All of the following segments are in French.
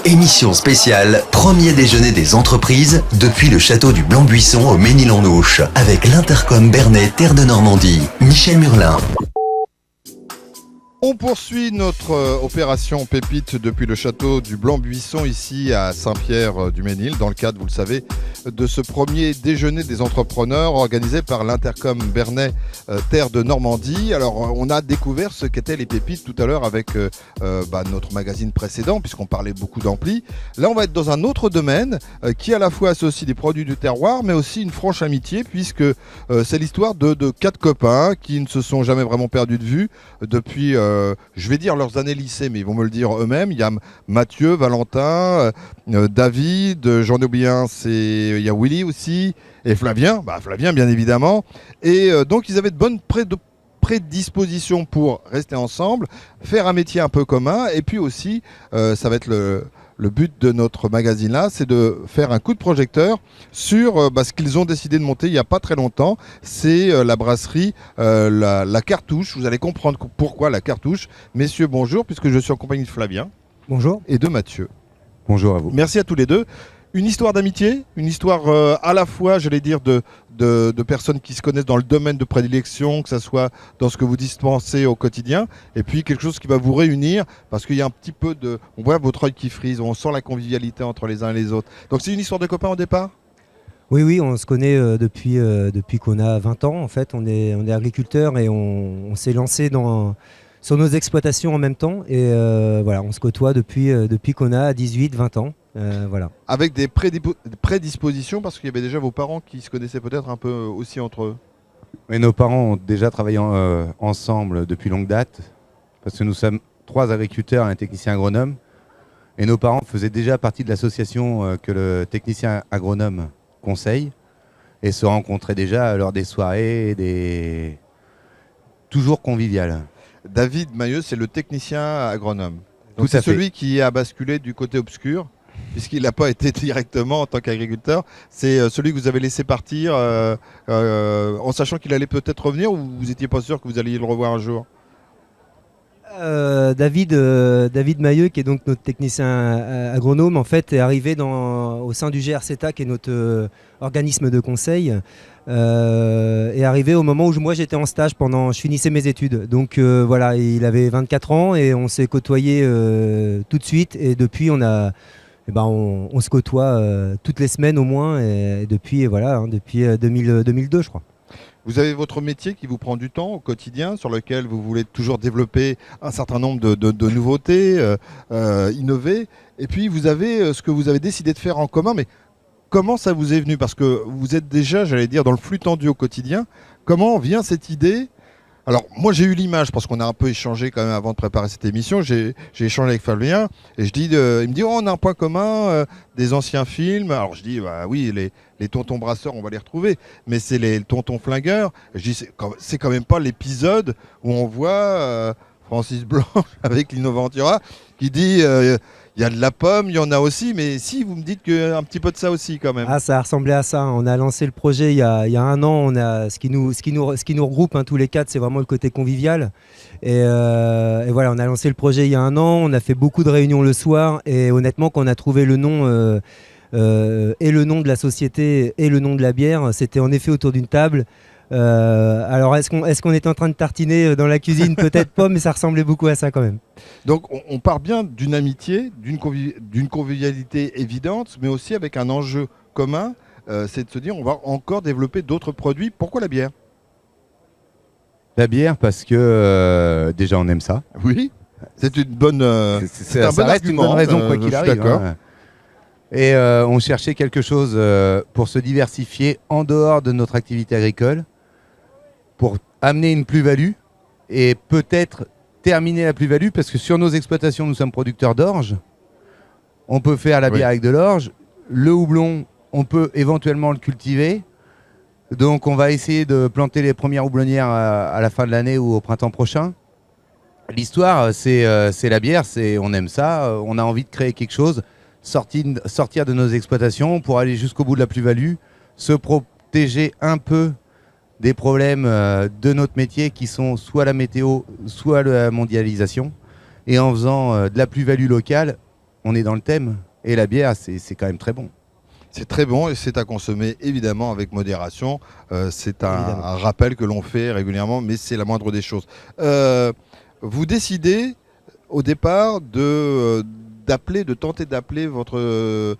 Émission spéciale, premier déjeuner des entreprises depuis le château du Blanc-Buisson au Ménil-en-Ouche avec l'Intercom Bernay Terre de Normandie. Michel Murlin. On poursuit notre opération Pépite depuis le château du Blanc-Buisson ici à Saint-Pierre-du-Ménil dans le cadre, vous le savez, de ce premier déjeuner des entrepreneurs organisé par l'Intercom Bernay Terre de Normandie. Alors on a découvert ce qu'étaient les pépites tout à l'heure avec notre magazine précédent puisqu'on parlait beaucoup d'ampli. Là on va être dans un autre domaine qui à la fois associe des produits du terroir mais aussi une franche amitié puisque c'est l'histoire de 4 copains qui ne se sont jamais vraiment perdus de vue depuis... je vais dire leurs années lycée, mais ils vont me le dire eux-mêmes. Il y a Mathieu, Valentin, David, j'en ai oublié un, il y a Willy aussi, et Flavien, Flavien bien évidemment. Et donc ils avaient de bonnes prédispositions pour rester ensemble, faire un métier un peu commun, et puis aussi, ça va être le but de notre magazine-là, c'est de faire un coup de projecteur sur ce qu'ils ont décidé de monter il n'y a pas très longtemps. C'est la brasserie la Cartouche. Vous allez comprendre pourquoi la Cartouche. Messieurs, bonjour, puisque je suis en compagnie de Flavien. Bonjour. Et de Mathieu. Bonjour à vous. Merci à tous les deux. Une histoire d'amitié, une histoire à la fois, j'allais dire, de personnes qui se connaissent dans le domaine de prédilection, que ce soit dans ce que vous dispensez au quotidien, et puis quelque chose qui va vous réunir, parce qu'il y a un petit peu de... On voit votre œil qui frise, on sent la convivialité entre les uns et les autres. Donc c'est une histoire de copains au départ ? Oui, on se connaît depuis qu'on a 20 ans. En fait, on est agriculteurs et on s'est lancé sur nos exploitations en même temps. Et voilà, on se côtoie depuis qu'on a 18-20 ans. Voilà. Avec des prédispositions, parce qu'il y avait déjà vos parents qui se connaissaient peut-être un peu aussi entre eux. Mais nos parents ont déjà travaillé ensemble depuis longue date, parce que nous sommes 3 agriculteurs et un technicien agronome. Et nos parents faisaient déjà partie de l'association que le technicien agronome conseille, et se rencontraient déjà lors des soirées, toujours conviviales. David Mailleux, c'est le technicien agronome. Tout C'est à fait. celui qui a basculé du côté obscur, puisqu'il n'a pas été directement en tant qu'agriculteur. C'est celui que vous avez laissé partir en sachant qu'il allait peut-être revenir, ou vous n'étiez pas sûr que vous alliez le revoir un jour ? David Mailleux, qui est donc notre technicien agronome, en fait, est arrivé au sein du GRCETA, qui est notre organisme de conseil, est arrivé au moment où moi j'étais en stage je finissais mes études. Donc voilà, il avait 24 ans et on s'est côtoyé tout de suite. Et depuis, on se côtoie toutes les semaines au moins. Et depuis 2002, je crois. Vous avez votre métier qui vous prend du temps au quotidien, sur lequel vous voulez toujours développer un certain nombre de nouveautés, innover. Et puis vous avez ce que vous avez décidé de faire en commun. Mais comment ça vous est venu ? Parce que vous êtes déjà, j'allais dire, dans le flux tendu au quotidien. Comment vient cette idée ? Alors moi j'ai eu l'image, parce qu'on a un peu échangé quand même avant de préparer cette émission. J'ai échangé avec Fabien et il me dit on a un point commun, des anciens films. Alors je dis oui, les tontons brasseurs on va les retrouver, mais c'est les tontons flingueurs. Et je dis c'est quand même pas l'épisode où on voit Francis Blanche avec Lino Ventura qui dit il y a de la pomme, il y en a aussi, mais si vous me dites qu'un petit peu de ça aussi quand même. Ah, ça a ressemblé à ça. On a lancé le projet il y a 1 an. Ce qui nous regroupe tous les 4, c'est vraiment le côté convivial. Et voilà, on a lancé le projet il y a 1 an. On a fait beaucoup de réunions le soir. Et honnêtement, quand on a trouvé le nom et le nom de la société et le nom de la bière, c'était en effet autour d'une table. Alors est-ce qu'on est en train de tartiner dans la cuisine? Peut-être pas, mais ça ressemblait beaucoup à ça quand même. Donc on part bien d'une amitié, d'une convivialité évidente, mais aussi avec un enjeu commun, c'est de se dire on va encore développer d'autres produits. Pourquoi la bière? La bière parce que déjà on aime ça. Oui, c'est une bonne, c'est un ça bon reste une argument, bonne raison quoi je qu'il suis arrive. d'accord. Et on cherchait quelque chose pour se diversifier en dehors de notre activité agricole, pour amener une plus-value et peut-être terminer la plus-value, parce que sur nos exploitations, nous sommes producteurs d'orge. On peut faire la bière avec de l'orge. Le houblon, on peut éventuellement le cultiver. Donc on va essayer de planter les premières houblonnières à la fin de l'année ou au printemps prochain. L'histoire, c'est la bière, on aime ça, on a envie de créer quelque chose, sortir de nos exploitations pour aller jusqu'au bout de la plus-value, se protéger un peu des problèmes de notre métier qui sont soit la météo, soit la mondialisation. Et en faisant de la plus-value locale, on est dans le thème. Et la bière, c'est quand même très bon. C'est très bon et c'est à consommer évidemment avec modération. C'est Évidemment. un rappel que l'on fait régulièrement, mais c'est la moindre des choses. Vous décidez au départ de tenter d'appeler votre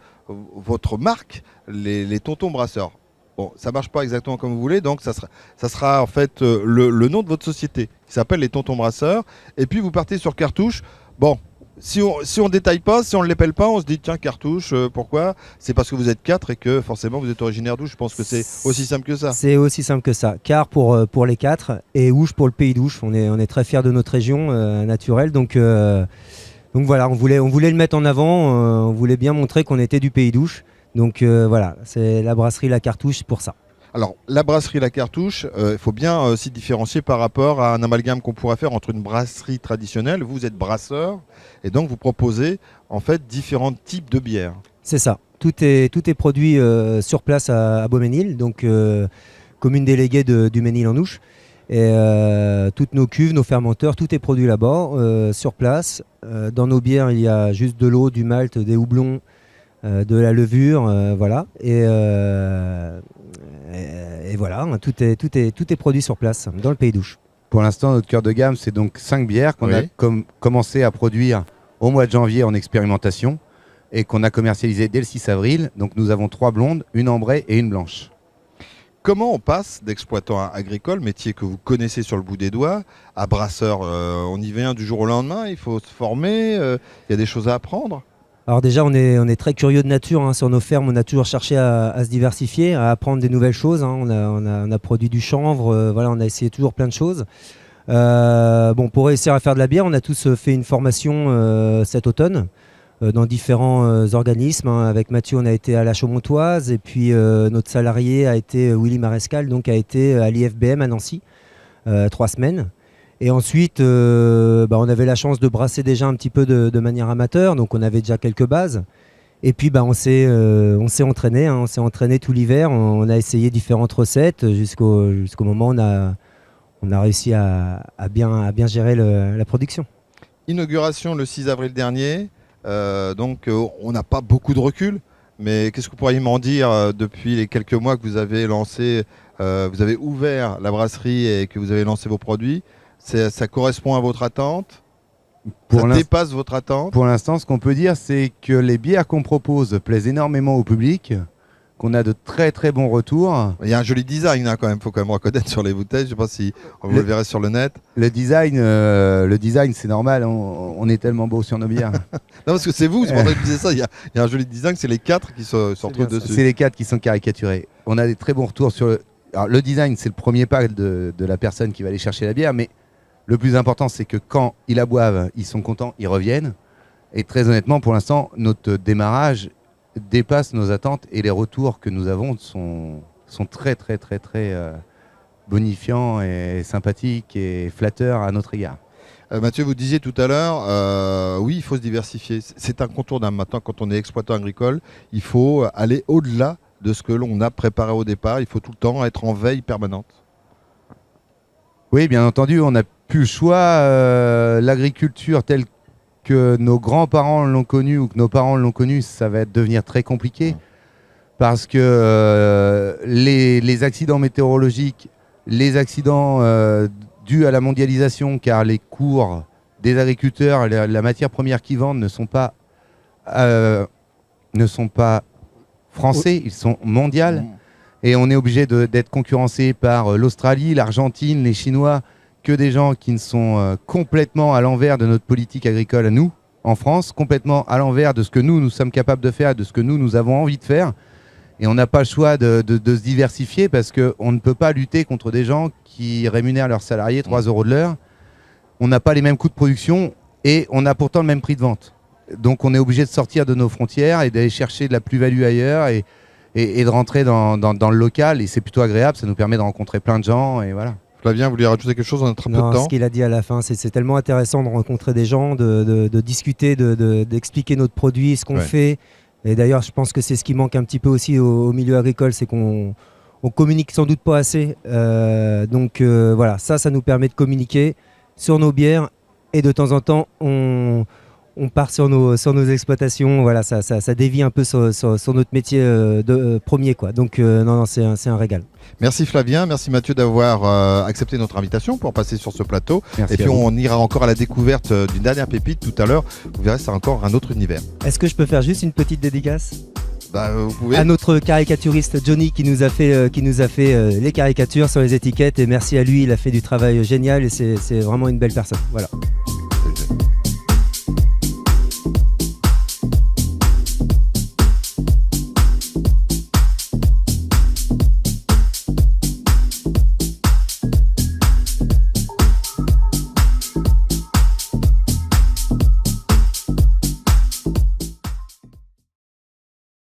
marque les Tontons Brasseurs. Bon, ça marche pas exactement comme vous voulez, donc ça sera en fait le nom de votre société qui s'appelle les Tontons Brasseurs. Et puis vous partez sur Cartouche. Bon. Si on détaille pas, si on ne l'épelle pas, on se dit tiens Cartouche, pourquoi? C'est parce que vous êtes 4 et que forcément vous êtes originaire d'Ouche. Je pense que c'est aussi simple que ça. C'est aussi simple que ça. Car pour les 4 et Ouche pour le pays d'Ouche. On est très fiers de notre région naturelle. Donc voilà, on voulait le mettre en avant. On voulait bien montrer qu'on était du pays d'Ouche. Donc voilà, c'est la brasserie La Cartouche pour ça. Alors, la brasserie La Cartouche, il faut bien s'y différencier par rapport à un amalgame qu'on pourrait faire entre une brasserie traditionnelle. Vous êtes brasseur et donc vous proposez en fait différents types de bières. C'est ça. Tout est produit sur place à Beaumesnil, donc commune déléguée du Mesnil-en-Ouche. Et toutes nos cuves, nos fermenteurs, tout est produit là-bas, sur place. Dans nos bières, il y a juste de l'eau, du malt, des houblons, de la levure, voilà. Et voilà, tout est produit sur place, dans le pays d'Ouche. Pour l'instant, notre cœur de gamme, c'est donc 5 bières qu'on a commencé à produire au mois de janvier en expérimentation et qu'on a commercialisé dès le 6 avril. Donc nous avons 3 blondes, une ambrée et une blanche. Comment on passe d'exploitant agricole, métier que vous connaissez sur le bout des doigts, à brasseur? On y vient du jour au lendemain, il faut se former, il y a des choses à apprendre? Alors déjà, on est très curieux de nature, hein. Sur nos fermes, on a toujours cherché à se diversifier, à apprendre des nouvelles choses, hein. On a produit du chanvre, voilà, on a essayé toujours plein de choses. Bon, pour réussir à faire de la bière, on a tous fait une formation cet automne dans différents organismes, hein. Avec Mathieu, on a été à la Chaumontoise et puis notre salarié a été Willy Marescal, donc a été à l'IFBM à Nancy, 3 semaines. Et ensuite, on avait la chance de brasser déjà un petit peu de manière amateur, donc on avait déjà quelques bases. Et puis on s'est entraîné, hein. On s'est entraîné tout l'hiver, on a essayé différentes recettes jusqu'au moment où on a réussi à bien gérer la production. Inauguration le 6 avril dernier, donc on n'a pas beaucoup de recul, mais qu'est-ce que vous pourriez m'en dire depuis les quelques mois que vous avez lancé, vous avez ouvert la brasserie et que vous avez lancé vos produits? Ça correspond à votre attente? Ça dépasse votre attente? Pour l'instant, ce qu'on peut dire, c'est que les bières qu'on propose plaisent énormément au public, qu'on a de très très bons retours. Il y a un joli design, hein, quand même, faut quand même reconnaître sur les bouteilles. Je ne sais pas si vous le verrez sur le net. Le design, c'est normal, on est tellement beau sur nos bières. Non, parce que c'est vous, c'est pour ça que je disais ça. Il y a un joli design, c'est les 4 qui se retrouvent dessus. C'est les 4 qui sont caricaturés. On a des très bons retours sur le design, c'est le premier pas de la personne qui va aller chercher la bière, mais le plus important, c'est que quand ils la boivent, ils sont contents, ils reviennent. Et très honnêtement, pour l'instant, notre démarrage dépasse nos attentes et les retours que nous avons sont très, très, très, très bonifiants et sympathiques et flatteurs à notre égard. Mathieu, vous disiez tout à l'heure, oui, il faut se diversifier. C'est incontournable maintenant quand on est exploitant agricole. Il faut aller au-delà de ce que l'on a préparé au départ. Il faut tout le temps être en veille permanente. Oui, bien entendu, on n'a plus le choix. L'agriculture telle que nos grands-parents l'ont connue ou que nos parents l'ont connue, ça va devenir très compliqué parce que les accidents météorologiques, les accidents dus à la mondialisation, car les cours des agriculteurs, la matière première qu'ils vendent ne sont pas français, ils sont mondiaux. Et on est obligé d'être concurrencé par l'Australie, l'Argentine, les Chinois, que des gens qui ne sont complètement à l'envers de notre politique agricole à nous, en France, complètement à l'envers de ce que nous sommes capables de faire, de ce que nous avons envie de faire. Et on n'a pas le choix de se diversifier parce qu'on ne peut pas lutter contre des gens qui rémunèrent leurs salariés 3 € de l'heure. On n'a pas les mêmes coûts de production et on a pourtant le même prix de vente. Donc on est obligé de sortir de nos frontières et d'aller chercher de la plus-value ailleurs et de rentrer dans le local. Et c'est plutôt agréable, ça nous permet de rencontrer plein de gens et voilà. Flavien, vous voulez rajouter quelque chose? On a très peu de temps. Ce qu'il a dit à la fin, c'est tellement intéressant de rencontrer des gens, de discuter, d'expliquer notre produit, ce qu'on fait. Et d'ailleurs, je pense que c'est ce qui manque un petit peu aussi au milieu agricole, c'est qu'on communique sans doute pas assez. Donc voilà, ça nous permet de communiquer sur nos bières et de temps en temps, on on part sur nos exploitations, voilà, ça dévie un peu sur notre métier premier, quoi. Donc non, c'est un régal. Merci Flavien, merci Mathieu d'avoir accepté notre invitation pour passer sur ce plateau. Merci Et puis à vous. on ira encore à la découverte d'une dernière pépite tout à l'heure. Vous verrez, c'est encore un autre univers. Est-ce que je peux faire juste une petite dédicace Vous pouvez. à notre caricaturiste Johnny qui nous a fait les caricatures sur les étiquettes, et merci à lui, il a fait du travail génial et c'est vraiment une belle personne. Voilà.